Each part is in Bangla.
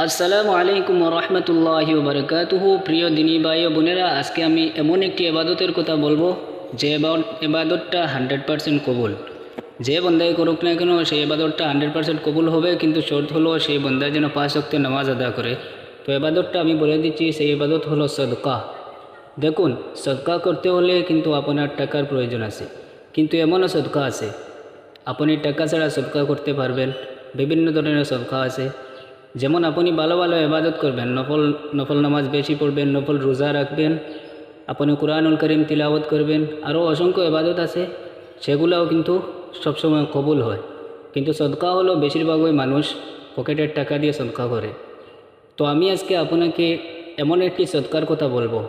আসসালামু আলাইকুম রহমতুল্লাহি ওবরকাতুহু। প্রিয় দিনী ভাই ও বোনেরা, আজকে আমি এমন একটি এবাদতের কথা বলবো যে এবাদতটা 100% কবুল। যে বন্দাই করুক না কেন সেই এবাদতটা 100% কবুল হবে, কিন্তু শর্ত হলো সেই বন্দা যেন 5 ওয়াক্ত নামাজ আদা করে। তো এবাদতটা আমি বলে দিচ্ছি, সেই এবাদত হলো সদকা। দেখুন, সদকা করতে হলে কিন্তু আপনার টাকার প্রয়োজন আছে, কিন্তু এমনও সদকা আছে আপনি টাকা ছাড়া সদকা করতে পারবেন। বিভিন্ন ধরনের সদকা আছে, যেমন আপনি ভালো ভালো ইবাদত করবেন, নফল নামাজ বেশি পড়বেন, নফল রোজা রাখবেন, আপনি কুরআনুল কারীম তিলাওয়াত করবেন, আরও অসংখ্য ইবাদত আছে, সেগুলোও কিন্তু সবসময় কবুল হয়। কিন্তু সদকা হলো বেশিরভাগই মানুষ পকেটের টাকা দিয়ে সদকা করে। তো আমি আজকে আপনাকে এমন একটি সদকার কথা বলবো,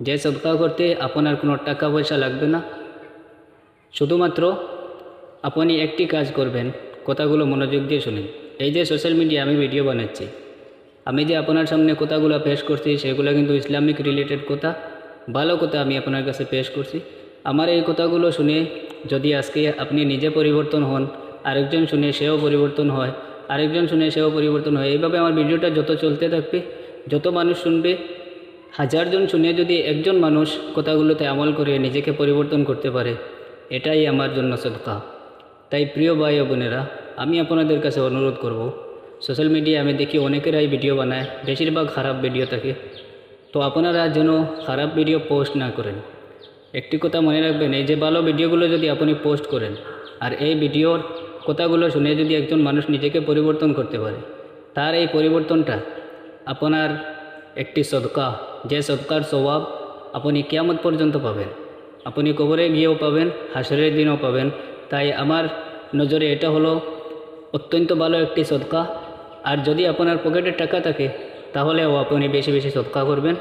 যে সদকা করতে আপনার কোনো টাকা পয়সা লাগবে না। শুধুমাত্র আপনি একটি কাজ করবেন, কথাগুলো মনোযোগ দিয়ে শুনুন। এই যে সোশ্যাল মিডিয়া আমি ভিডিও বানাচ্ছি, আমি যে আপনার সামনে কথাগুলো পেশ করছি সেগুলো কিন্তু ইসলামিক রিলেটেড কথা, ভালো কথা আমি আপনার কাছে পেশ করছি। আমার এই কথাগুলো শুনে যদি আজকে আপনি নিজে পরিবর্তন হন, আরেকজন শুনে সেও পরিবর্তন হয়, আরেকজন শুনে সেও পরিবর্তন হয়, এইভাবে আমার ভিডিওটা যত চলতে থাকবে, যত মানুষ শুনবে, 1000 জন শুনে যদি একজন মানুষ কথাগুলোতে আমল করে নিজেকে পরিবর্তন করতে পারে, এটাই আমার জন্য সদকা। তাই প্রিয় ভাই ও বোনেরা, আমি আপনাদের কাছে অনুরোধ করব, সোশ্যাল মিডিয়ায় আমি দেখি অনেকেরাই ভিডিও বানায়, বেশিরভাগ খারাপ ভিডিও থাকে। তো আপনারা যেন খারাপ ভিডিও পোস্ট না করেন। একটি কথা মনে রাখবেন, এই যে ভালো ভিডিওগুলো যদি আপনি পোস্ট করেন, আর এই ভিডিওর কথাগুলো শুনে যদি একজন মানুষ নিজেকে পরিবর্তন করতে পারে, তার এই পরিবর্তনটা আপনার একটি সদকা, যে সদকার স্বভাব আপনি কিয়ামত পর্যন্ত পাবেন, আপনি কবরে গিয়েও পাবেন, হাসরের দিনও পাবেন। তাই আমার নজরে এটা হলো অত্যন্ত ভালো একটি সদকা। আর যদি আপনার পকেটে টাকা থাকে তাহলেও আপনি বেশি বেশি সদকা করবেন।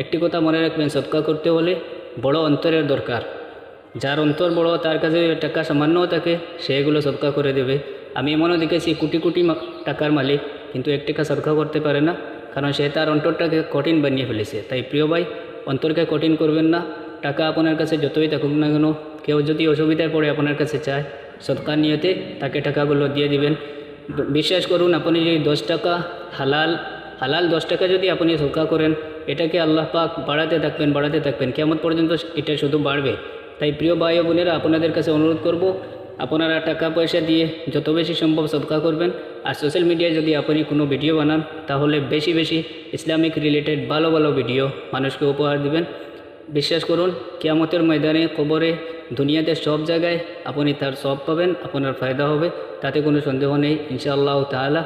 একটি কথা মনে রাখবেন, সদকা করতে হলে বড় অন্তরের দরকার। যার অন্তর বড়, তার কাছে টাকা সামান্যও থাকে, সেগুলো সদকা করে দেবে। আমি এমনও দেখেছি কোটি কোটি টাকার মালিক, কিন্তু 1 টাকা সদকা করতে পারে না, কারণ সে তার অন্তরটাকে কঠিন বানিয়ে ফেলেছে। তাই প্রিয় ভাই, অন্তরকে কঠিন করবেন না। টাকা আপনার কাছে যতই থাকুক না কেন, কেউ যদি অসুবিধায় পড়ে আপনার কাছে চায়, সদকার নিয়তে তাকে টাকাগুলো দিয়ে দিবেন। বিশ্বাস করুন, আপনি যদি 10 টাকা হালাল 10 টাকা যদি আপনি সদকা করেন, এটাকে আল্লাহ পাক বাড়াতে থাকবেন, কিয়ামত পর্যন্ত এটা শুধু বাড়বে। তাই প্রিয় ভাই ও বোনেরা, আপনাদের কাছে অনুরোধ করব, আপনারা টাকা পয়সা দিয়ে যত বেশি সম্ভব সদকা করবেন। আর সোশ্যাল মিডিয়ায় যদি আপনি কোনো ভিডিও বানান, তাহলে বেশি বেশি ইসলামিক রিলেটেড ভালো ভালো ভিডিও মানুষকে উপহার দিবেন। বিশ্বাস করুন, কিয়ামতের ময়দানে, কবরে, দুনিয়াতে সব জায়গায় আপনি তার সব পাবেন, আপনার ফায়দা হবে, তাতে কোনো সন্দেহ নেই ইনশাআল্লাহ তাআলা।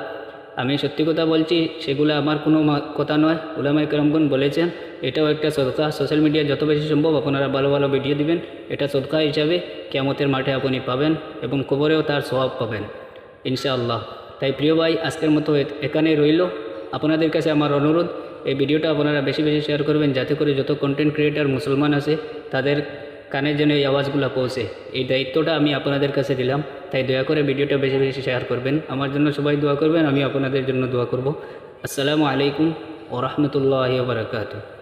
আমি সত্যি কথা বলছি, সেগুলো আমার কোনো কথা নয়, উলামায়ে কেরামগণ বলেছেন। এটাও একটা সদকা। সোশ্যাল মিডিয়ায় যত বেশি সম্ভব আপনারা ভালো ভালো ভিডিও দিবেন, এটা সদকা হিসাবে কিয়ামতের মাঠে আপনি পাবেন, এবং কবরেও তার সওয়াব পাবেন ইনশাআল্লাহ। তাই প্রিয় ভাই, আজকের মতো এখানেই রইল। আপনাদের কাছে আমার অনুরোধ, এই ভিডিওটা আপনারা বেশি বেশি শেয়ার করবেন, যাতে করে যত কন্টেন্ট ক্রিয়েটার মুসলমান আছে তাদের কানে যেন এই আওয়াজগুলো পৌঁছে। এই দায়িত্বটা আমি আপনাদের কাছে দিলাম। তাই দয়া করে ভিডিওটা বেশি বেশি শেয়ার করবেন। আমার জন্য সবাই দোয়া করবেন, আমি আপনাদের জন্য দোয়া করব। আসসালামু আলাইকুম ওয়া রাহমাতুল্লাহি ওয়া বারাকাতুহু।